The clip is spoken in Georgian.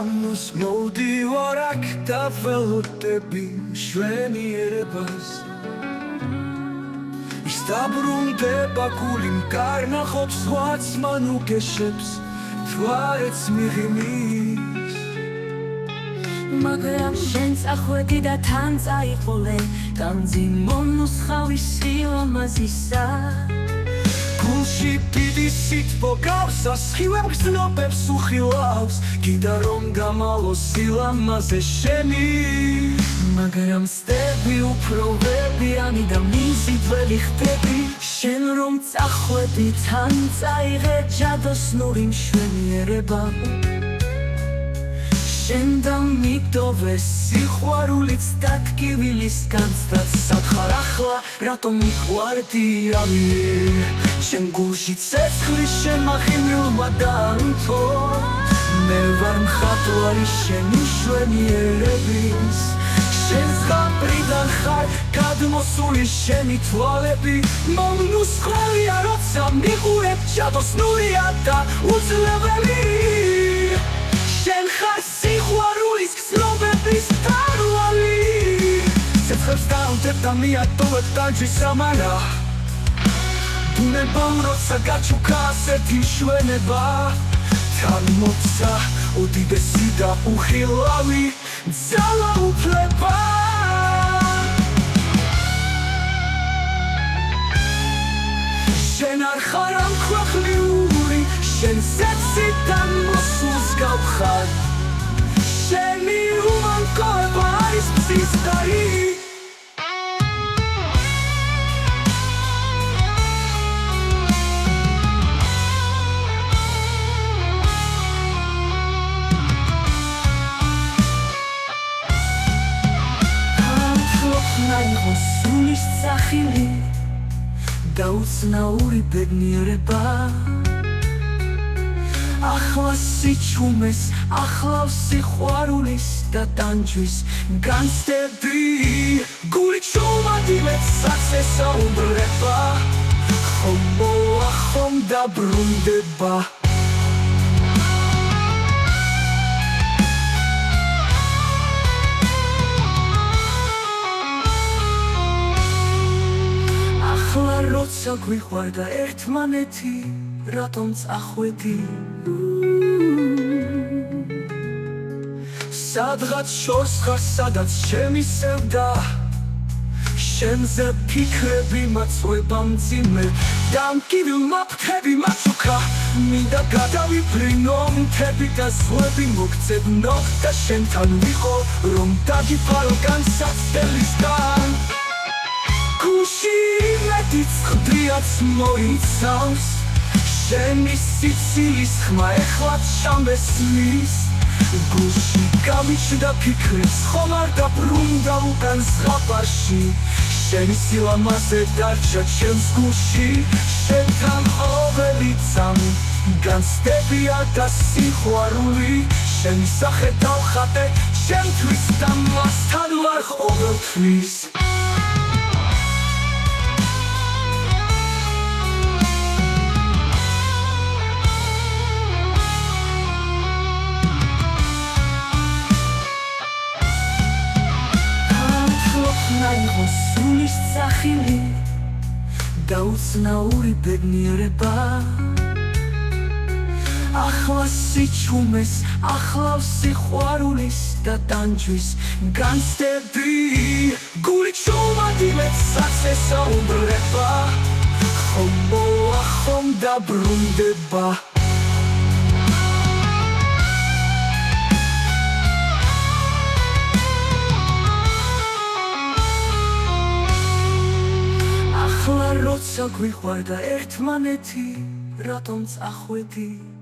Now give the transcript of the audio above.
სამნოს მოვდივარ აქ და ველოდები მშვენიერებას ის დაბრუნდება გული მკარნახობს სხვაც მან უგეშებს თვარეც მიღიმის მაგრამ შენ წახვედი და თან წაიყოლე ტანძი მონუსხავი სილამაზისა გულში დიდი სითბო გავს ასხივებ გრძნობებს უხილავს კიდე რომ გამალოს სილამაზე შენი მაგრამ სტები უფრო ვებიანი და მიზიდველი ხდები შენ რომ წახვედი თან წაიღე ჯადოსნური მშვენიერება შენ დამიგდოვე სიყვარულიც და ტკივილის განცდაც სათხარ ახლა რატომ მიყვარდიავი შენ გულში ცეცხლის შემახინილმა დაანთო მე ვარ მხატვარი შენი მშვენიერების შენ ზღაპრიდან ხარ გადმოსული შენი თვალები მომნუსხველია როცა მიყურებ ჯადოსნურია და უძლებელი შენ ხარ სიყვარულის გრძნობების თარვალი სიცხეს დაუნდებ და მიატოვებ ტანჯვის სამარა ბუნება როცა გაჩუქა ასეთი მშვენება თან მოცა უდიდესი და უხილავი ძალა უფლება შენ არ ხარ ამ ქვახლიური შენ სეციდან მოსულს გავხარ შენი უმანკოება არის მზისდარი ნაიღოს სულის სახილი და უცნაური ბედნიერება ახლა სიჩუმეს ახლავს სიყვარულის და ტანჯვის განცდები გული ჩუმადივებს საცესაუბრება ხომ მოვა ხომ დაბრუნდება ახლა როცა გვიყვარდა ერთმანეთი რატომ წახვედი სადღაც შორს ხარ სადაც შემისევდა შენზე ფიქრები მაწვება მძიმე და მკივილმა ფრთები მაჩუქა მინდა გადავიბრინო მთები და ზღვები მოგწებნო და შენთან ვიყო რომ დაგიფარო განსაცდელისგან გულში იმედიც ხდრიაც მოიცავს შენი სიცილის ხმა ეხლაც შამესმის გულში გამიჩნდა ფიქრებს ხომ არ დაბრუნდა უკან ზღაპარში შენი სილამაზე დარჩა ჩემს გულში შენთან ყოველი წამი განცდებია და სიყვარული შენი სახე დავხატე ჩემთვის და მასთან ვარ ყოველთვის ნაიღოს სულის სახილი და უცნაური ბედნიერება ახლა სიჩუმეს ახლავს სიყვარულის და ტანჯვის განცდები გული ჩუმადივებს საცესაუბრება ხომ მოვა ხომ დაბრუნდება ახლა როცა გვიყვარდა ერთმანეთი რატომ წახვედი